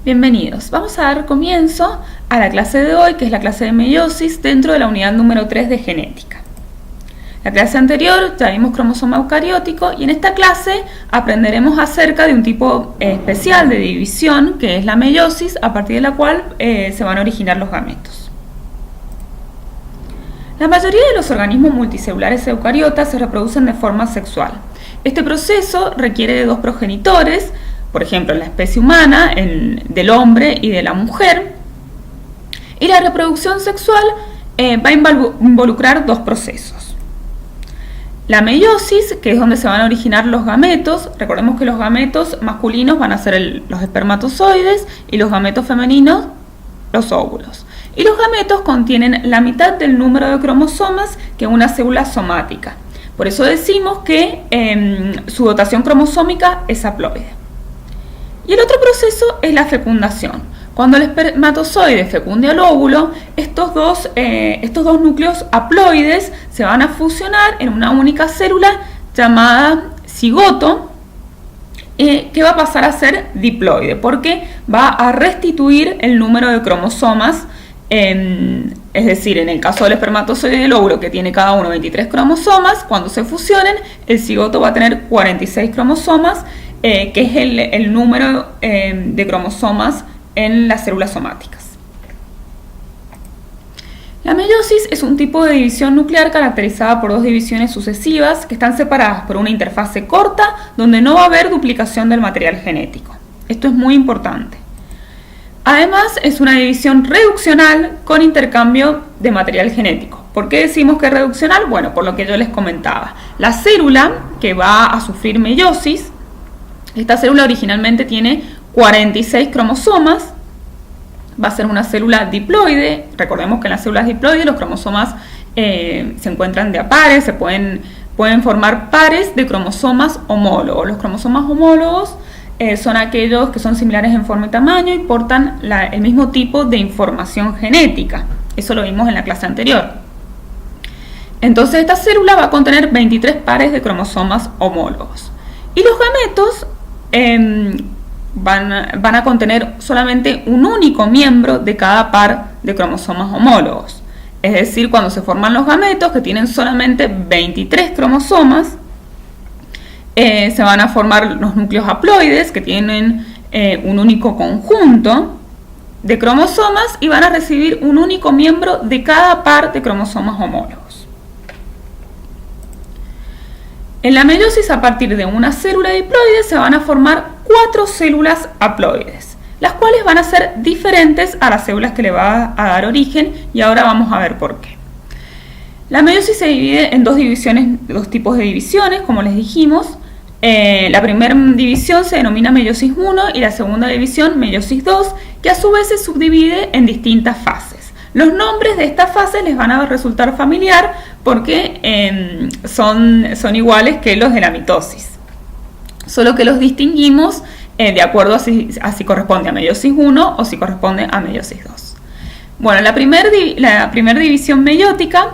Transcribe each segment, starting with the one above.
Bienvenidos. Vamos a dar comienzo a la clase de hoy, que es la clase de meiosis dentro de la unidad número 3 de genética. La clase anterior ya vimos cromosoma eucariótico y en esta clase aprenderemos acerca de un tipo especial de división que es la meiosis, a partir de la cual se van a originar los gametos. La mayoría de los organismos multicelulares eucariotas se reproducen de forma sexual. Este proceso requiere de dos progenitores, por ejemplo en la especie humana, del hombre y de la mujer, y la reproducción sexual va a involucrar dos procesos. La meiosis, que es donde se van a originar los gametos. Recordemos que los gametos masculinos van a ser los espermatozoides y los gametos femeninos los óvulos. Y los gametos contienen la mitad del número de cromosomas que una célula somática. Por eso decimos que su dotación cromosómica es haploide. Y el otro proceso es la fecundación. Cuando el espermatozoide fecunde al óvulo, estos dos núcleos haploides se van a fusionar en una única célula llamada cigoto, que va a pasar a ser diploide, porque va a restituir el número de cromosomas. Es decir, en el caso del espermatozoide y del óvulo, que tiene cada uno 23 cromosomas, cuando se fusionen, el cigoto va a tener 46 cromosomas, que es el número de cromosomas en las células somáticas. La meiosis es un tipo de división nuclear caracterizada por dos divisiones sucesivas que están separadas por una interfase corta donde no va a haber duplicación del material genético. Esto es muy importante. Además, es una división reduccional con intercambio de material genético. ¿Por qué decimos que es reduccional? Bueno, por lo que yo les comentaba. La célula que va a sufrir meiosis, esta célula originalmente tiene 46 cromosomas, va a ser una célula diploide. Recordemos que en las células diploides los cromosomas se encuentran de a pares, pueden formar pares de cromosomas homólogos. Los cromosomas homólogos son aquellos que son similares en forma y tamaño y portan el mismo tipo de información genética. Eso lo vimos en la clase anterior. Entonces esta célula va a contener 23 pares de cromosomas homólogos. Y los gametos van a contener solamente un único miembro de cada par de cromosomas homólogos. Es decir, cuando se forman los gametos, que tienen solamente 23 cromosomas, se van a formar los núcleos haploides, que tienen un único conjunto de cromosomas y van a recibir un único miembro de cada par de cromosomas homólogos. En la meiosis, a partir de una célula diploide, se van a formar 4 células haploides, las cuales van a ser diferentes a las células que le va a dar origen, y ahora vamos a ver por qué. La meiosis se divide en dos tipos de divisiones, como les dijimos. La primera división se denomina meiosis 1 y la segunda división meiosis 2, que a su vez se subdivide en distintas fases. Los nombres de estas fases les van a resultar familiar porque son iguales que los de la mitosis, solo que los distinguimos de acuerdo a si corresponde a meiosis 1 o si corresponde a meiosis 2. Bueno, la primera división meiótica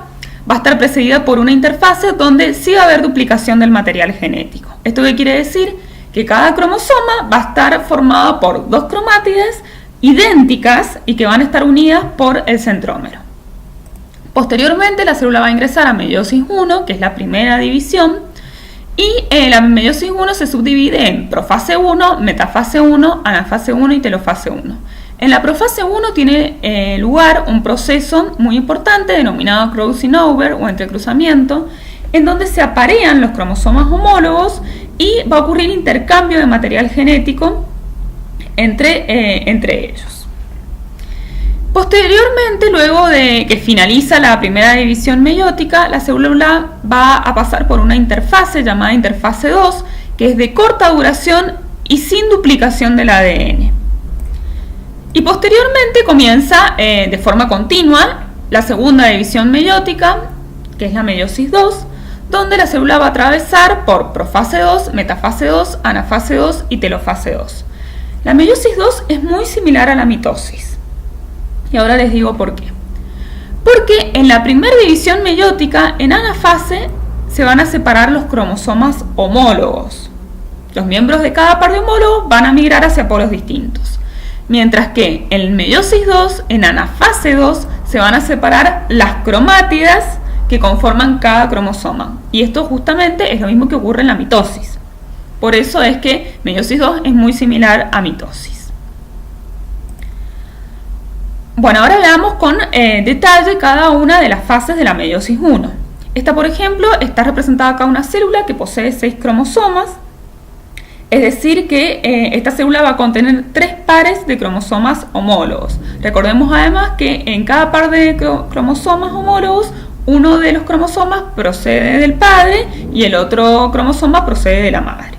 va a estar precedida por una interfase donde sí va a haber duplicación del material genético. ¿Esto qué quiere decir? Que cada cromosoma va a estar formado por dos cromátides idénticas y que van a estar unidas por el centrómero. Posteriormente, la célula va a ingresar a meiosis 1, que es la primera división, y la meiosis 1 se subdivide en profase 1, metafase 1, anafase 1 y telofase 1. En la profase 1 tiene lugar un proceso muy importante denominado crossing over o entrecruzamiento, en donde se aparean los cromosomas homólogos y va a ocurrir intercambio de material genético entre ellos. Posteriormente, luego de que finaliza la primera división meiótica, la célula va a pasar por una interfase llamada interfase 2, que es de corta duración y sin duplicación del ADN. Y posteriormente comienza de forma continua la segunda división meiótica, que es la meiosis 2, donde la célula va a atravesar por profase 2, metafase 2, anafase 2 y telofase 2. La meiosis 2 es muy similar a la mitosis. Y ahora les digo por qué. Porque en la primera división meiótica, en anafase, se van a separar los cromosomas homólogos. Los miembros de cada par de homólogos van a migrar hacia polos distintos. Mientras que en meiosis 2, en anafase 2, se van a separar las cromátidas que conforman cada cromosoma. Y esto justamente es lo mismo que ocurre en la mitosis. Por eso es que meiosis 2 es muy similar a mitosis. Bueno, ahora veamos con detalle cada una de las fases de la meiosis 1. Esta, por ejemplo, está representada acá una célula que posee 6 cromosomas. Es decir que esta célula va a contener 3 pares de cromosomas homólogos. Recordemos además que en cada par de cromosomas homólogos, uno de los cromosomas procede del padre y el otro cromosoma procede de la madre.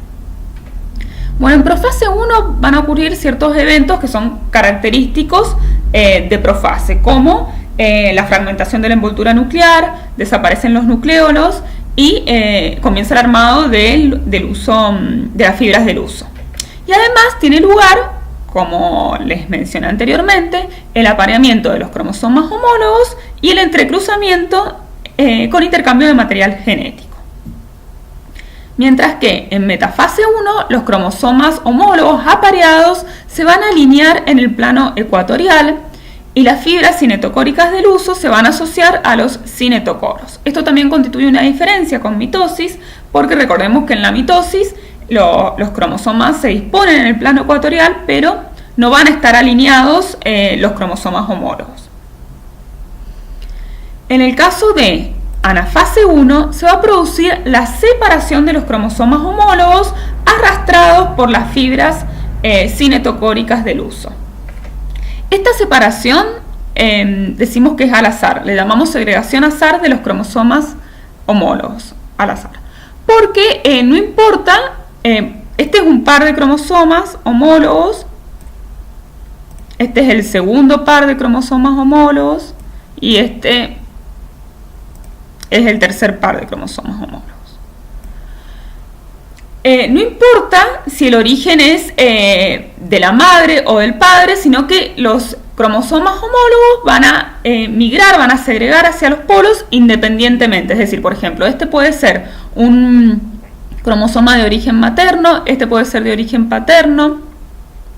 Bueno, en profase 1 van a ocurrir ciertos eventos que son característicos de profase, como la fragmentación de la envoltura nuclear, desaparecen los nucleolos y comienza el armado del uso, de las fibras del uso. Y además tiene lugar, como les mencioné anteriormente, el apareamiento de los cromosomas homólogos y el entrecruzamiento con intercambio de material genético. Mientras que en metafase 1 los cromosomas homólogos apareados se van a alinear en el plano ecuatorial y las fibras cinetocóricas del uso se van a asociar a los cinetocoros. Esto también constituye una diferencia con mitosis, porque recordemos que en la mitosis los cromosomas se disponen en el plano ecuatorial, pero no van a estar alineados los cromosomas homólogos. En el caso de anafase 1 se va a producir la separación de los cromosomas homólogos arrastrados por las fibras cinetocóricas del uso. Esta separación decimos que es al azar, le llamamos segregación azar de los cromosomas homólogos, al azar. Porque no importa, este es un par de cromosomas homólogos, este es el segundo par de cromosomas homólogos y este es el tercer par de cromosomas homólogos. No importa si el origen es de la madre o del padre, sino que los cromosomas homólogos van a migrar, van a segregar hacia los polos independientemente. Es decir, por ejemplo, este puede ser un cromosoma de origen materno, este puede ser de origen paterno.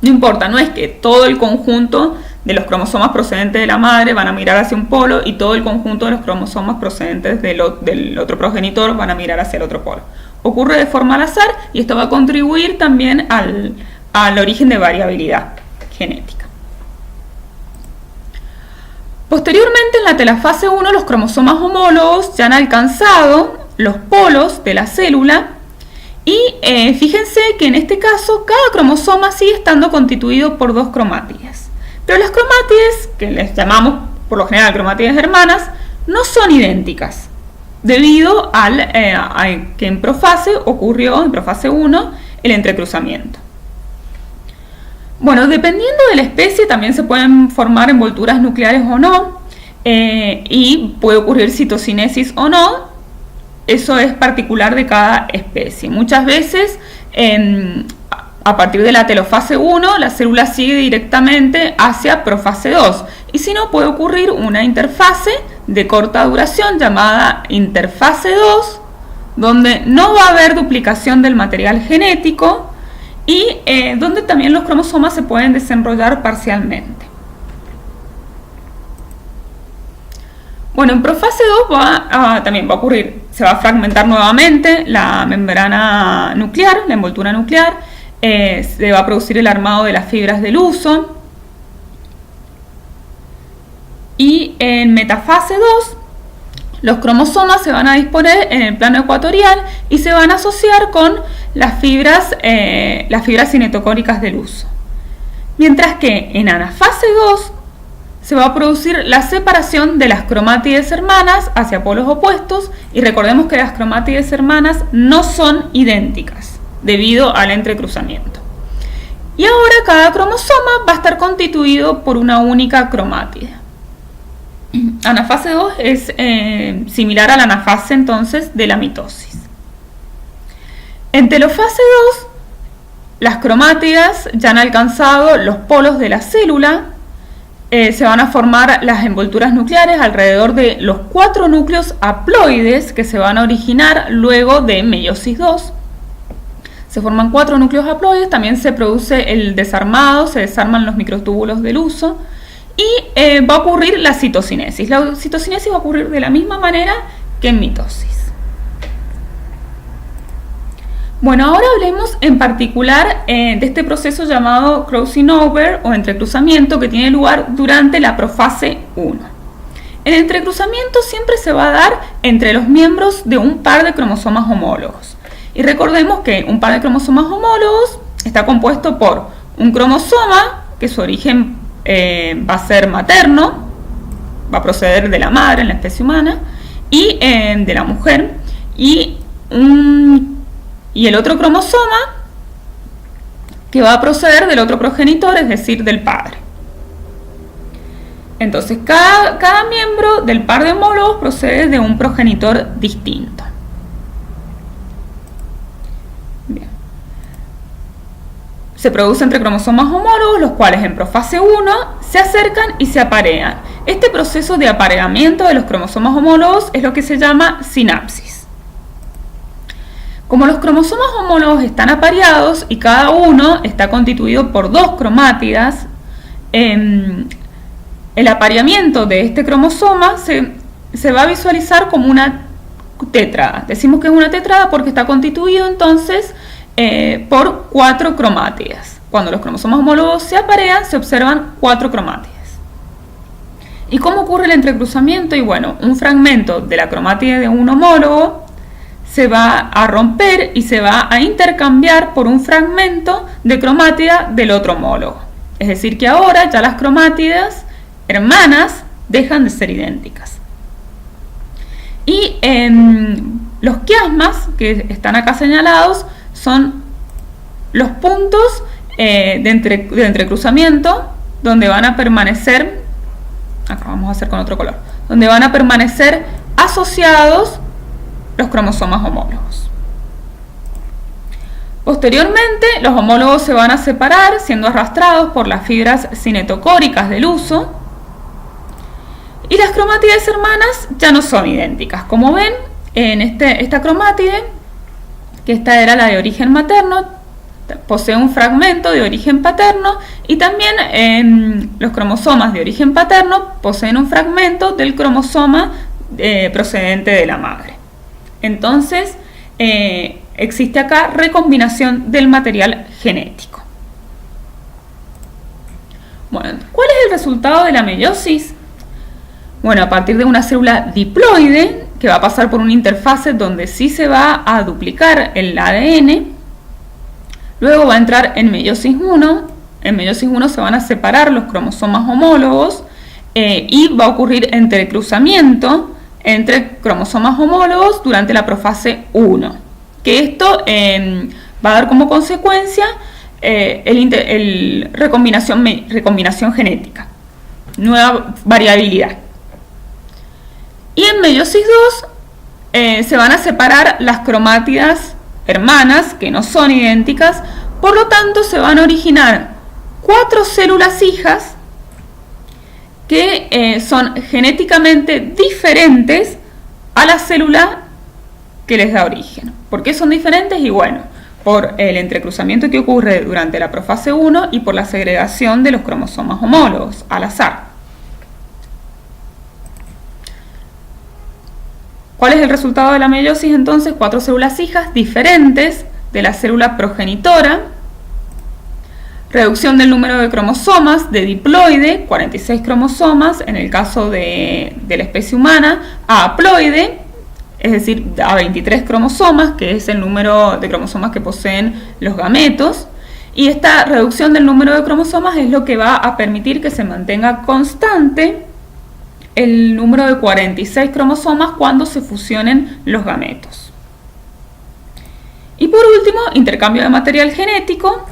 No importa, no es que todo el conjunto de los cromosomas procedentes de la madre van a migrar hacia un polo y todo el conjunto de los cromosomas procedentes del otro progenitor van a migrar hacia el otro polo. Ocurre de forma al azar y esto va a contribuir también al origen de variabilidad genética. Posteriormente, en la telafase 1, los cromosomas homólogos ya han alcanzado los polos de la célula y fíjense que en este caso cada cromosoma sigue estando constituido por 2 cromátides. Pero las cromátides, que les llamamos por lo general cromátides hermanas, no son idénticas, debido a que en profase ocurrió, en profase 1, el entrecruzamiento. Bueno, dependiendo de la especie también se pueden formar envolturas nucleares o no, y puede ocurrir citocinesis o no. Eso es particular de cada especie. Muchas veces, a partir de la telofase 1, la célula sigue directamente hacia profase 2. Y si no, puede ocurrir una interfase de corta duración llamada interfase 2, donde no va a haber duplicación del material genético y donde también los cromosomas se pueden desenrollar parcialmente. Bueno, en profase 2 también va a ocurrir, se va a fragmentar nuevamente la membrana nuclear, la envoltura nuclear, se va a producir el armado de las fibras del uso. Y en metafase 2, los cromosomas se van a disponer en el plano ecuatorial y se van a asociar con las fibras cinetocóricas del uso. Mientras que en anafase 2 se va a producir la separación de las cromátides hermanas hacia polos opuestos y recordemos que las cromátides hermanas no son idénticas debido al entrecruzamiento. Y ahora cada cromosoma va a estar constituido por una única cromátide. Anafase 2 es similar a la anafase entonces de la mitosis. En telofase 2, las cromátidas ya han alcanzado los polos de la célula, se van a formar las envolturas nucleares alrededor de los 4 núcleos haploides que se van a originar luego de meiosis 2. Se forman 4 núcleos haploides, también se produce el desarmado, se desarman los microtúbulos del uso y va a ocurrir la citocinesis. La citocinesis va a ocurrir de la misma manera que en mitosis. Bueno, ahora hablemos en particular de este proceso llamado crossing over o entrecruzamiento que tiene lugar durante la profase 1. El entrecruzamiento siempre se va a dar entre los miembros de un par de cromosomas homólogos. Y recordemos que un par de cromosomas homólogos está compuesto por un cromosoma, que su origen va a ser materno, va a proceder de la madre en la especie humana, y de la mujer, y el otro cromosoma que va a proceder del otro progenitor, es decir, del padre. Entonces, cada miembro del par de homólogos procede de un progenitor distinto. Bien. Se produce entre cromosomas homólogos, los cuales en profase 1 se acercan y se aparean. Este proceso de apareamiento de los cromosomas homólogos es lo que se llama sinapsis. Como los cromosomas homólogos están apareados y cada uno está constituido por 2 cromátidas, el apareamiento de este cromosoma se va a visualizar como una tétrada. Decimos que es una tétrada porque está constituido entonces por 4 cromátidas. Cuando los cromosomas homólogos se aparean, se observan 4 cromátidas. ¿Y cómo ocurre el entrecruzamiento? Y bueno, un fragmento de la cromátide de un homólogo se va a romper y se va a intercambiar por un fragmento de cromátida del otro homólogo. Es decir, que ahora ya las cromátidas hermanas dejan de ser idénticas. Y los quiasmas, que están acá señalados, son los puntos de entrecruzamiento donde van a permanecer, acá vamos a hacer con otro color, donde van a permanecer asociados los cromosomas homólogos. Posteriormente, los homólogos se van a separar siendo arrastrados por las fibras cinetocóricas del uso y las cromátides hermanas ya no son idénticas. Como ven, en esta cromátide, que esta era la de origen materno, posee un fragmento de origen paterno y también los cromosomas de origen paterno poseen un fragmento del cromosoma procedente de la madre. Entonces, existe acá recombinación del material genético. Bueno, ¿cuál es el resultado de la meiosis? Bueno, a partir de una célula diploide que va a pasar por una interfase donde sí se va a duplicar el ADN, luego va a entrar en meiosis 1. En meiosis 1 se van a separar los cromosomas homólogos y va a ocurrir entrecruzamiento entre cromosomas homólogos durante la profase 1, que esto va a dar como consecuencia recombinación genética, nueva variabilidad. Y en meiosis 2 se van a separar las cromátidas hermanas que no son idénticas, por lo tanto se van a originar 4 células hijas que son genéticamente diferentes a la célula que les da origen. ¿Por qué son diferentes? Y bueno, por el entrecruzamiento que ocurre durante la profase 1 y por la segregación de los cromosomas homólogos al azar. ¿Cuál es el resultado de la meiosis entonces? 4 células hijas diferentes de la célula progenitora. Reducción del número de cromosomas de diploide, 46 cromosomas en el caso de la especie humana, a haploide, es decir, a 23 cromosomas, que es el número de cromosomas que poseen los gametos. Y esta reducción del número de cromosomas es lo que va a permitir que se mantenga constante el número de 46 cromosomas cuando se fusionen los gametos. Y por último, intercambio de material genético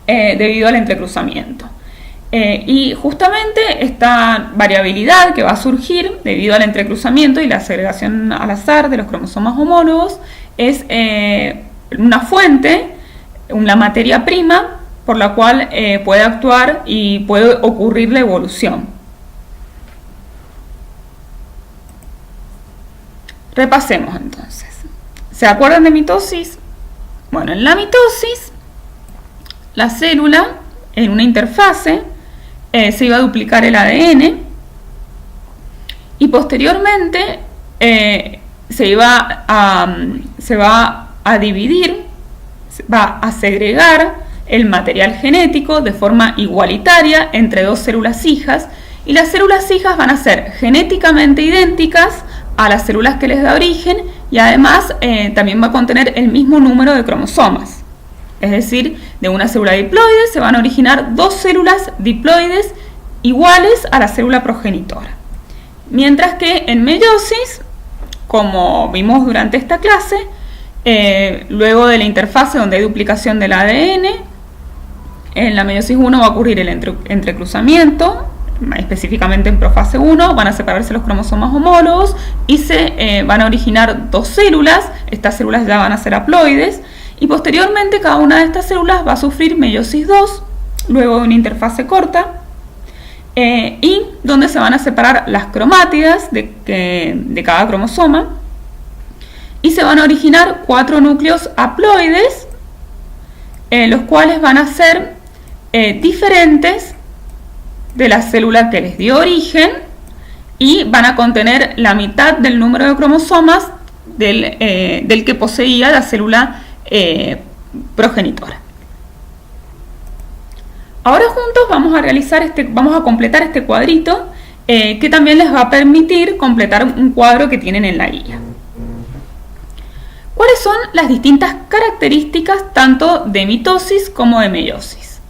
debido al entrecruzamiento. Y justamente esta variabilidad que va a surgir debido al entrecruzamiento y la segregación al azar de los cromosomas homólogos es una fuente, una materia prima por la cual puede actuar y puede ocurrir la evolución. Repasemos entonces. ¿Se acuerdan de mitosis? Bueno, en la mitosis, la célula en una interfase se iba a duplicar el ADN y posteriormente se va a dividir, va a segregar el material genético de forma igualitaria entre dos células hijas, y las células hijas van a ser genéticamente idénticas a las células que les da origen, y además también va a contener el mismo número de cromosomas. Es decir, de una célula diploide se van a originar dos células diploides iguales a la célula progenitora. Mientras que en meiosis, como vimos durante esta clase, luego de la interfase donde hay duplicación del ADN, en la meiosis 1 va a ocurrir el entrecruzamiento, específicamente en profase 1, van a separarse los cromosomas homólogos y se van a originar dos células. Estas células ya van a ser haploides, y posteriormente cada una de estas células va a sufrir meiosis 2, luego de una interfase corta, y donde se van a separar las cromátidas de cada cromosoma, y se van a originar 4 núcleos haploides, los cuales van a ser diferentes de la célula que les dio origen, y van a contener la mitad del número de cromosomas del que poseía la célula progenitora. Ahora juntos vamos a completar este cuadrito, que también les va a permitir completar un cuadro que tienen en la guía. ¿Cuáles son las distintas características tanto de mitosis como de meiosis?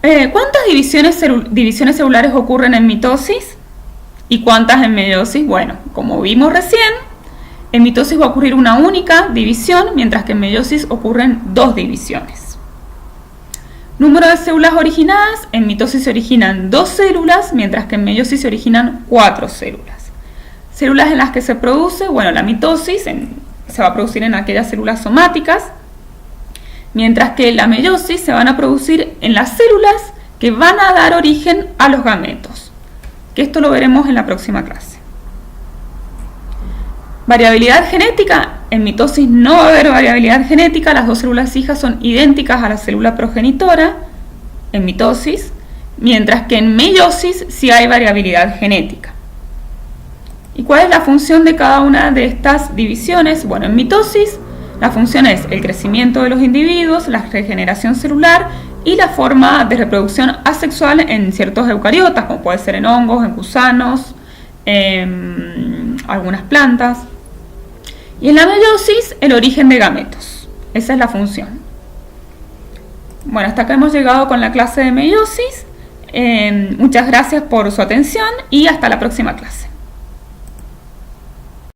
¿Cuántas divisiones celulares ocurren en mitosis y cuántas en meiosis? Bueno, como vimos recién, en mitosis va a ocurrir una única división, mientras que en meiosis ocurren dos divisiones. Número de células originadas: en mitosis se originan 2 células, mientras que en meiosis se originan 4 células. Células en las que se produce, bueno, la mitosis se va a producir en aquellas células somáticas, mientras que la meiosis se van a producir en las células que van a dar origen a los gametos, que esto lo veremos en la próxima clase. Variabilidad genética: en mitosis no va a haber variabilidad genética, las dos células hijas son idénticas a la célula progenitora en mitosis, mientras que en meiosis sí hay variabilidad genética. ¿Y cuál es la función de cada una de estas divisiones? Bueno, en mitosis la función es el crecimiento de los individuos, la regeneración celular y la forma de reproducción asexual en ciertos eucariotas, como puede ser en hongos, en gusanos, algunas plantas. Y en la meiosis, el origen de gametos. Esa es la función. Bueno, hasta acá hemos llegado con la clase de meiosis. Muchas gracias por su atención y hasta la próxima clase.